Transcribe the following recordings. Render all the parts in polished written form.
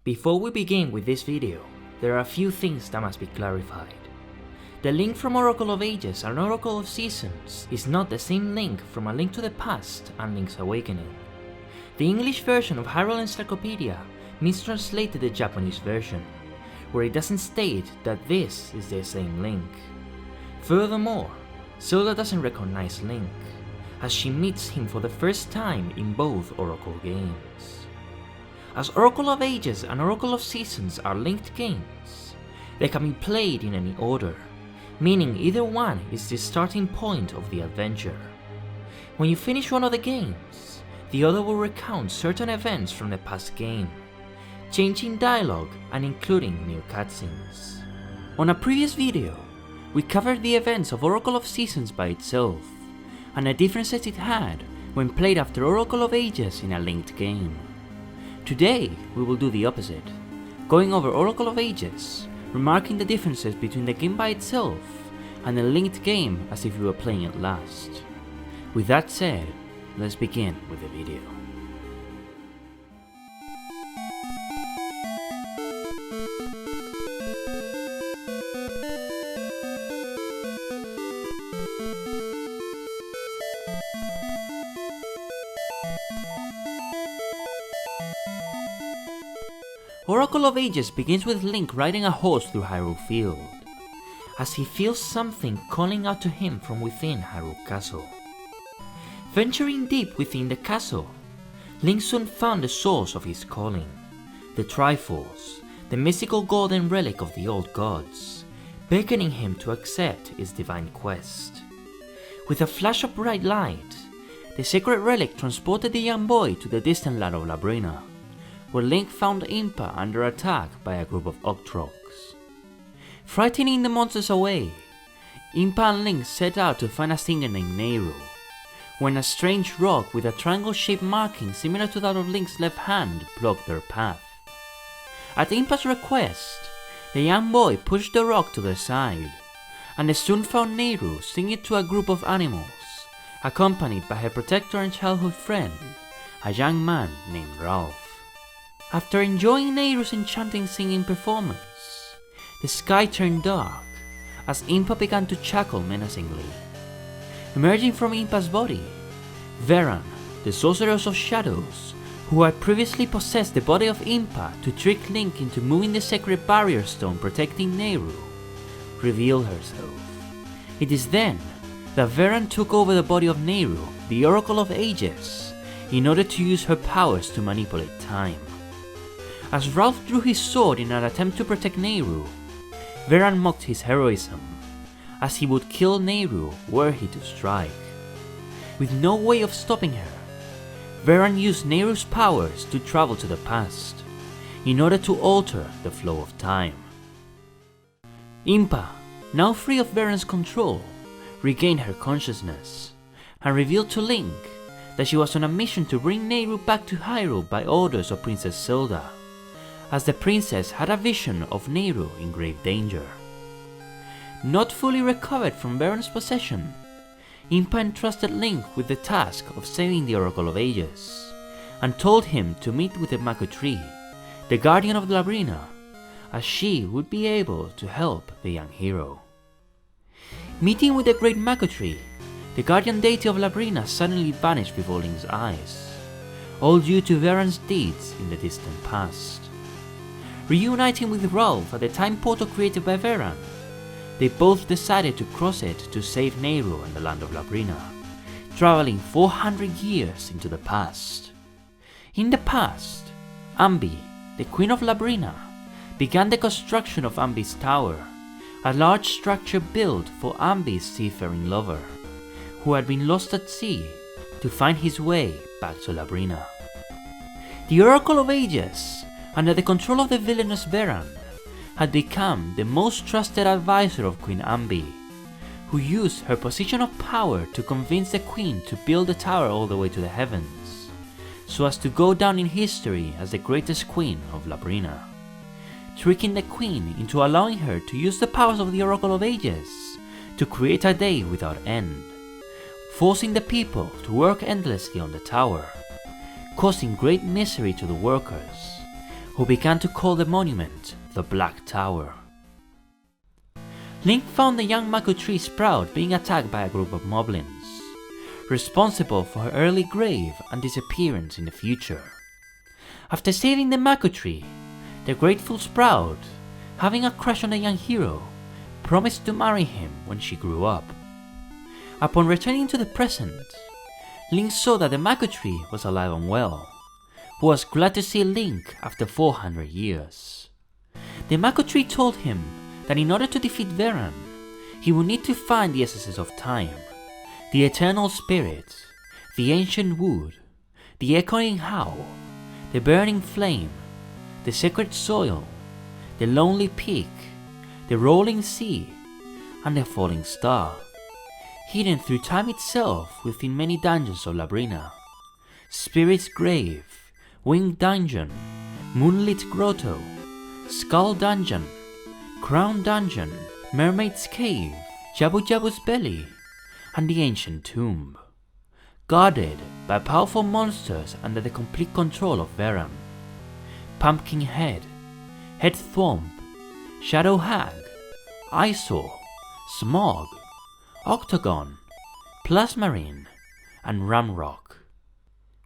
Before we begin with this video, there are a few things that must be clarified. The link from Oracle of Ages and Oracle of Seasons is not the same link from A Link to the Past and Link's Awakening. The English version of Hyrule Encyclopedia mistranslated the Japanese version, where it doesn't state that this is the same Link. Furthermore, Zelda doesn't recognize Link, as she meets him for the first time in both Oracle games. As Oracle of Ages and Oracle of Seasons are linked games, they can be played in any order, meaning either one is the starting point of the adventure. When you finish one of the games, the other will recount certain events from the past game, changing dialogue and including new cutscenes. On a previous video, we covered the events of Oracle of Seasons by itself, and the differences it had when played after Oracle of Ages in a linked game. Today, we will do the opposite, going over Oracle of Ages, remarking the differences between the game by itself and the linked game as if we were playing it last. With that said, let's begin with the video. Oracle of Ages begins with Link riding a horse through Hyrule Field, as he feels something calling out to him from within Hyrule Castle. Venturing deep within the castle, Link soon found the source of his calling, the Triforce, the mystical golden relic of the old gods, beckoning him to accept his divine quest. With a flash of bright light, the sacred relic transported the young boy to the distant land of Labrina, where Link found Impa under attack by a group of Octroks. Frightening the monsters away, Impa and Link set out to find a singer named Nehru, when a strange rock with a triangle-shaped marking similar to that of Link's left hand blocked their path. At Impa's request, the young boy pushed the rock to the side, and they soon found Nehru singing to a group of animals, accompanied by her protector and childhood friend, a young man named Ralph. After enjoying Nehru's enchanting singing performance, the sky turned dark as Impa began to chuckle menacingly. Emerging from Impa's body, Veran, the sorceress of shadows, who had previously possessed the body of Impa to trick Link into moving the sacred barrier stone protecting Nehru, revealed herself. It is then that Veran took over the body of Nehru, the Oracle of Ages, in order to use her powers to manipulate time. As Ralph drew his sword in an attempt to protect Nehru, Veran mocked his heroism, as he would kill Nehru were he to strike. With no way of stopping her, Veran used Nehru's powers to travel to the past, in order to alter the flow of time. Impa, now free of Veran's control, regained her consciousness, and revealed to Link that she was on a mission to bring Nehru back to Hyrule by orders of Princess Zelda, as the princess had a vision of Nehru in grave danger. Not fully recovered from Veran's possession, Impa entrusted Link with the task of saving the Oracle of Ages, and told him to meet with the Mako Tree, the guardian of Labrina, as she would be able to help the young hero. Meeting with the great Mako Tree, the guardian deity of Labrina suddenly vanished before Link's eyes, all due to Veran's deeds in the distant past. Reuniting with Ralph at the time portal created by Veran, they both decided to cross it to save Nehru and the land of Labrina, traveling 400 years into the past. In the past, Ambi, the queen of Labrina, began the construction of Ambi's tower, a large structure built for Ambi's seafaring lover, who had been lost at sea, to find his way back to Labrina. The Oracle of Ages, under the control of the villainous Veran, had become the most trusted advisor of Queen Ambi, who used her position of power to convince the queen to build the tower all the way to the heavens, so as to go down in history as the greatest queen of Labrina, tricking the queen into allowing her to use the powers of the Oracle of Ages to create a day without end, forcing the people to work endlessly on the tower, causing great misery to the workers, who began to call the monument the Black Tower. Link found the young Mako tree sprout being attacked by a group of moblins, responsible for her early grave and disappearance in the future. After saving the Mako tree, the grateful sprout, having a crush on the young hero, promised to marry him when she grew up. Upon returning to the present, Link saw that the Mako tree was alive and well, who was glad to see Link after 400 years. The Mako tree told him that in order to defeat Veran, he would need to find the essences of time, the eternal spirit, the ancient wood, the echoing howl, the burning flame, the sacred soil, the lonely peak, the rolling sea, and the falling star, hidden through time itself within many dungeons of Labrina. Spirit's Grave, Winged Dungeon, Moonlit Grotto, Skull Dungeon, Crown Dungeon, Mermaid's Cave, Jabu Jabu's Belly, and the Ancient Tomb, guarded by powerful monsters under the complete control of Veran. Pumpkin Head, Head Thwomp, Shadow Hag, Eyesore, Smog, Octagon, Plasmarine, and Ramrock.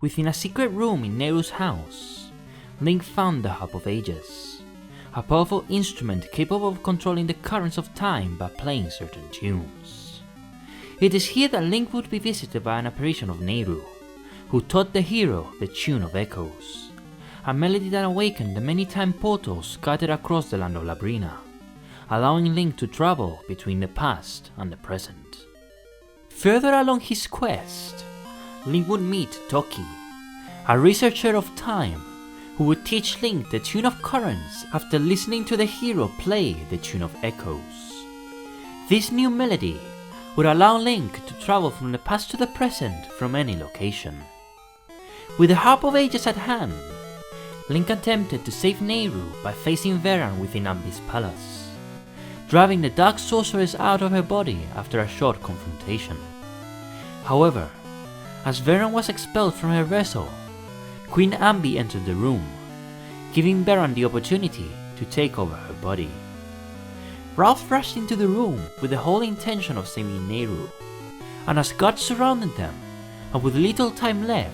Within a secret room in Neru's house, Link found the Harp of Ages, a powerful instrument capable of controlling the currents of time by playing certain tunes. It is here that Link would be visited by an apparition of Neru, who taught the hero the Tune of Echoes, a melody that awakened the many time portals scattered across the land of Labrina, allowing Link to travel between the past and the present. Further along his quest, Link would meet Toki, a researcher of time who would teach Link the Tune of Currents after listening to the hero play the Tune of Echoes. This new melody would allow Link to travel from the past to the present from any location. With the Harp of Ages at hand, Link attempted to save Neru by facing Veran within Ambi's palace, driving the Dark Sorceress out of her body after a short confrontation. However, as Veran was expelled from her vessel, Queen Ambi entered the room, giving Veran the opportunity to take over her body. Ralph rushed into the room with the whole intention of saving Neru, and as guards surrounded them, and with little time left,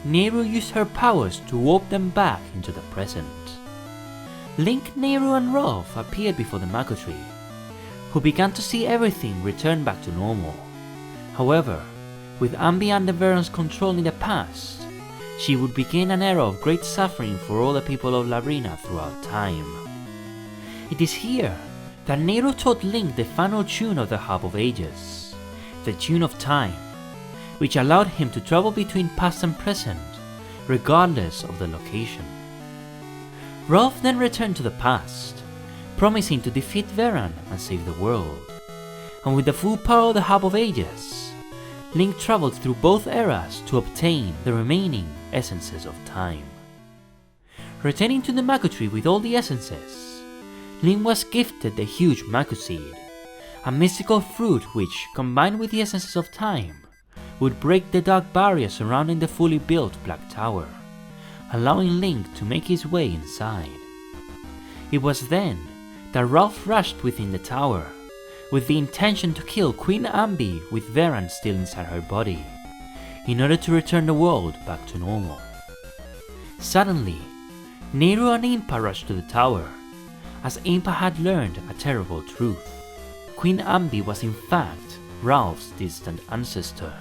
Neru used her powers to warp them back into the present. Link, Neru, and Ralph appeared before the Mako tree, who began to see everything return back to normal. However, with Ambi and the Verans controlling the past, she would begin an era of great suffering for all the people of Labrina throughout time. It is here that Neru taught Link the final tune of the Harp of Ages, the Tune of Time, which allowed him to travel between past and present, regardless of the location. Ralph then returned to the past, promising to defeat Veran and save the world, and with the full power of the Harp of Ages, Link traveled through both eras to obtain the remaining essences of time. Returning to the Mako tree with all the essences, Link was gifted the huge Mako seed, a mystical fruit which, combined with the essences of time, would break the dark barrier surrounding the fully built Black Tower, allowing Link to make his way inside. It was then that Ralph rushed within the tower, with the intention to kill Queen Ambi with Veran still inside her body, in order to return the world back to normal. Suddenly, Neru and Impa rushed to the tower, as Impa had learned a terrible truth. Queen Ambi was in fact Ralph's distant ancestor,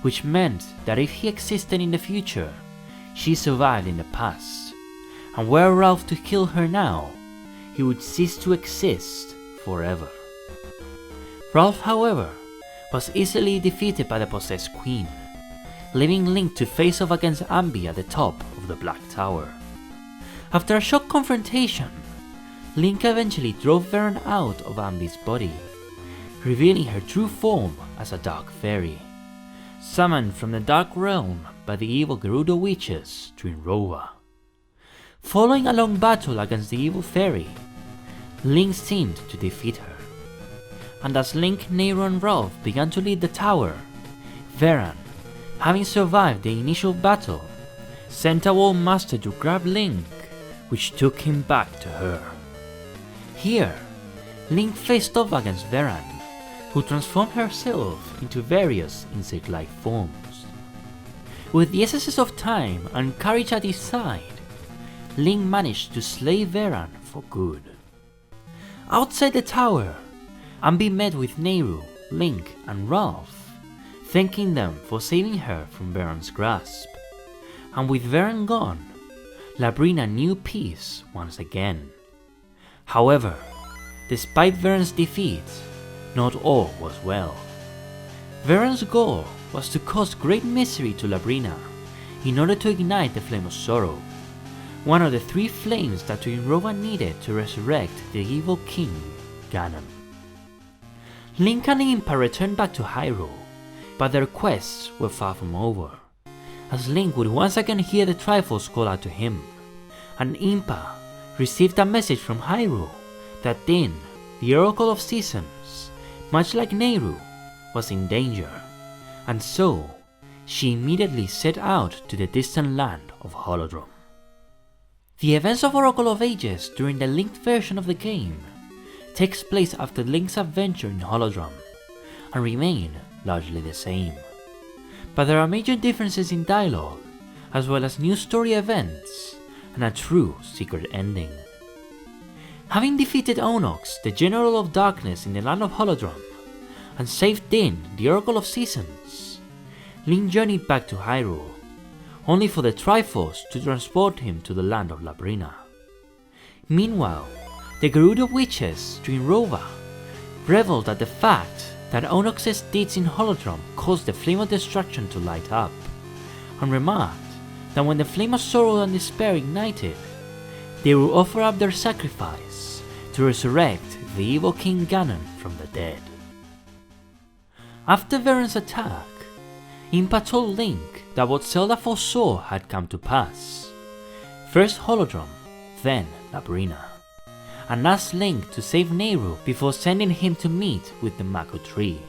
which meant that if he existed in the future, she survived in the past, and were Ralph to kill her now, he would cease to exist forever. Ralph, however, was easily defeated by the possessed queen, leaving Link to face off against Ambi at the top of the Black Tower. After a shock confrontation, Link eventually drove Veran out of Ambi's body, revealing her true form as a dark fairy, summoned from the Dark Realm by the evil Gerudo witches Twinrova. Following a long battle against the evil fairy, Link seemed to defeat her, and as Link, Neru, and Ralph began to lead the tower, Veran, having survived the initial battle, sent a wall master to grab Link which took him back to her. Here, Link faced off against Veran, who transformed herself into various insect-like forms. With the essence of time and courage at his side, Link managed to slay Veran for good. Outside the tower, Ambi met with Nehru, Link and Ralph, thanking them for saving her from Veran's grasp. And with Veran gone, Labrina knew peace once again. However, despite Veran's defeat, not all was well. Veran's goal was to cause great misery to Labrina in order to ignite the Flame of Sorrow, one of the 3 flames that Twinrova needed to resurrect the evil king, Ganon. Link and Impa returned back to Hyrule, but their quests were far from over, as Link would once again hear the Triforce call out to him, and Impa received a message from Hyrule that Din, the Oracle of Seasons, much like Nehru, was in danger, and so she immediately set out to the distant land of Holodrum. The events of Oracle of Ages during the linked version of the game takes place after Link's adventure in Holodrum, and remain largely the same. But there are major differences in dialogue, as well as new story events, and a true secret ending. Having defeated Onox, the General of Darkness in the land of Holodrum, and saved Din, the Oracle of Seasons, Link journeyed back to Hyrule, only for the Triforce to transport him to the land of Labrina. Meanwhile, the Gerudo Witches, Twinrova, reveled at the fact that Onox's deeds in Holodrum caused the Flame of Destruction to light up, and remarked that when the Flame of Sorrow and Despair ignited, they will offer up their sacrifice to resurrect the evil King Ganon from the dead. After Veran's attack, Impa told Link that what Zelda foresaw had come to pass. First Holodrum, then Labrina, and asked Link to save Nehru before sending him to meet with the Mako tree.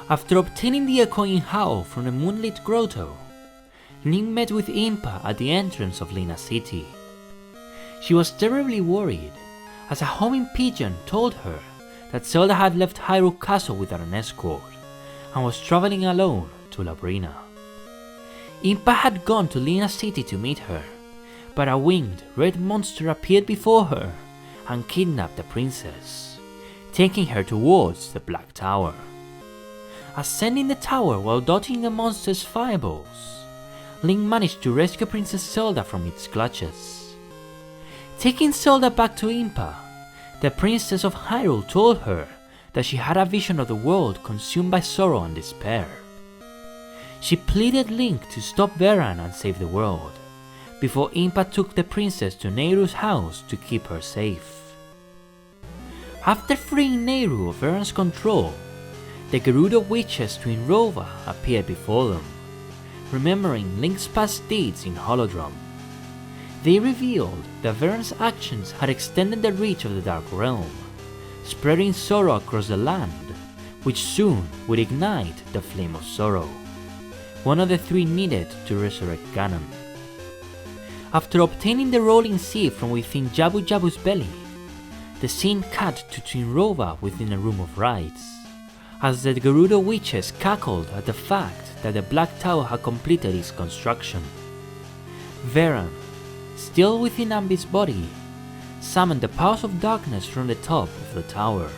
After obtaining the echoing howl from the moonlit grotto, Link met with Impa at the entrance of Lina City. She was terribly worried, as a homing pigeon told her that Zelda had left Hyrule Castle without an escort, and was traveling alone to Labrina. Impa had gone to Lina City to meet her, but a winged red monster appeared before her and kidnapped the princess, taking her towards the Black Tower. Ascending the tower while dodging the monster's fireballs, Link managed to rescue Princess Zelda from its clutches. Taking Zelda back to Impa, the Princess of Hyrule told her that she had a vision of the world consumed by sorrow and despair. She pleaded Link to stop Veran and save the world, before Impa took the princess to Nehru's house to keep her safe. After freeing Nehru of Veran's control, the Gerudo Witches Twinrova appeared before them, remembering Link's past deeds in Holodrum. They revealed that Veran's actions had extended the reach of the Dark Realm, spreading sorrow across the land, which soon would ignite the Flame of Sorrow, one of the 3 needed to resurrect Ganon. After obtaining the rolling sea from within Jabu Jabu's belly, the scene cut to Twinrova within a room of rites, as the Gerudo Witches cackled at the fact that the Black Tower had completed its construction. Veran, still within Ambi's body, summoned the powers of darkness from the top of the tower,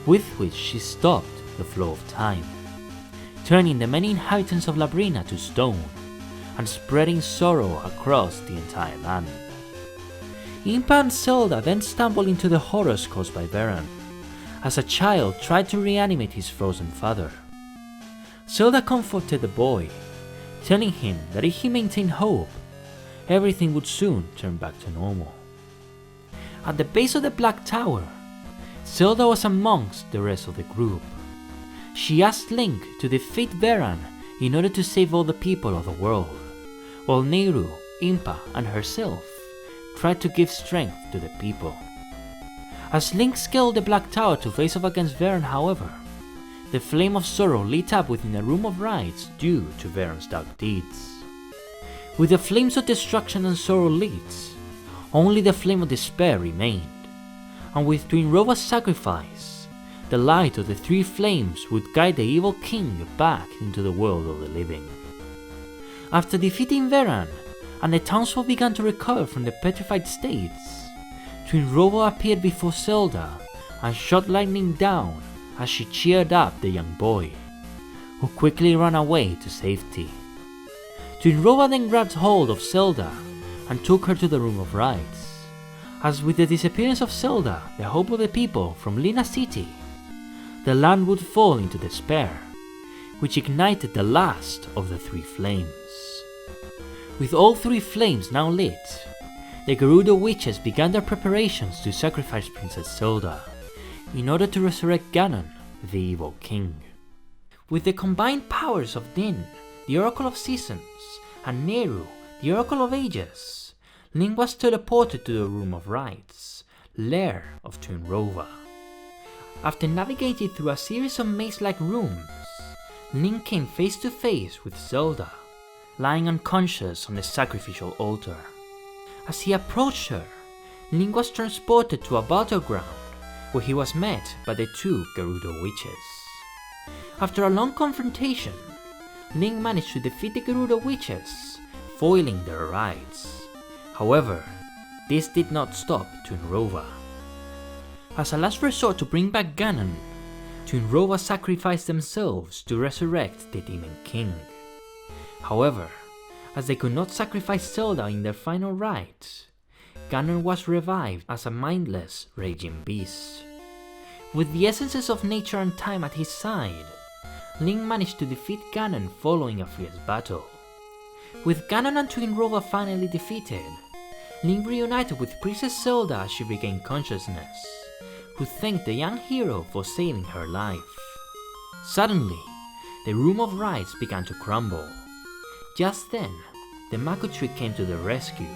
with which she stopped the flow of time, turning the many inhabitants of Labrina to stone, and spreading sorrow across the entire land. Impa and Zelda then stumbled into the horrors caused by Veran, as a child tried to reanimate his frozen father. Zelda comforted the boy, telling him that if he maintained hope, everything would soon turn back to normal. At the base of the Black Tower, Zelda was amongst the rest of the group. She asked Link to defeat Veran in order to save all the people of the world, while Nehru, Impa, and herself tried to give strength to the people. As Link scaled the Black Tower to face off against Veran, however, the Flame of Sorrow lit up within a room of rites due to Veran's dark deeds. With the flames of destruction and sorrow lit, only the flame of despair remained, and with Twinrova's sacrifice, the light of the three flames would guide the evil king back into the world of the living. After defeating Veran, and the townsfolk began to recover from the petrified states, Twinrova appeared before Zelda and shot lightning down as she cheered up the young boy, who quickly ran away to safety. Twinrova then grabbed hold of Zelda and took her to the Room of Rites, as with the disappearance of Zelda, the hope of the people from Lina City, the land would fall into despair, which ignited the last of the three flames. With all three flames now lit, the Gerudo witches began their preparations to sacrifice Princess Zelda, in order to resurrect Ganon, the evil king. With the combined powers of Din, the Oracle of Seasons, and Nehru, the Oracle of Ages, Link was teleported to the Room of Rites, lair of Twinrova. After navigating through a series of maze-like rooms, Link came face to face with Zelda, lying unconscious on the sacrificial altar. As he approached her, Link was transported to a battleground where he was met by the two Gerudo witches. After a long confrontation, Link managed to defeat the Gerudo witches, foiling their rites. However, this did not stop Twinrova. As a last resort to bring back Ganon, Twinrova sacrificed themselves to resurrect the Demon King. However, as they could not sacrifice Zelda in their final rites, Ganon was revived as a mindless, raging beast. With the essences of nature and time at his side, Link managed to defeat Ganon following a fierce battle. With Ganon and Twinrova finally defeated, Link reunited with Princess Zelda as she regained consciousness, who thanked the young hero for saving her life. Suddenly, the Room of Rites began to crumble. Just then, the Mako Tree came to their rescue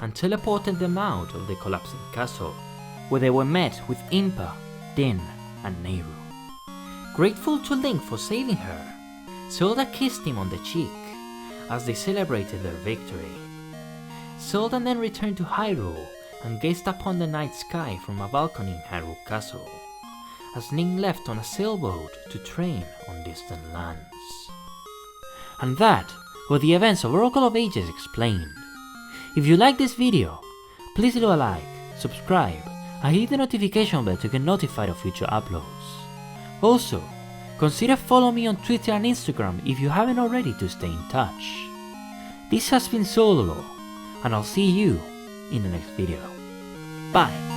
and teleported them out of the collapsing castle, where they were met with Impa, Din, and Nehru. Grateful to Link for saving her, Zelda kissed him on the cheek as they celebrated their victory. Zelda then returned to Hyrule and gazed upon the night sky from a balcony in Hyrule Castle, as Link left on a sailboat to train on distant lands. And that were the events of Oracle of Ages explained. If you like this video, please leave a like, subscribe, and hit the notification bell to get notified of future uploads. Also, consider following me on Twitter and Instagram if you haven't already to stay in touch. This has been Zelda Lore, and I'll see you in the next video. Bye!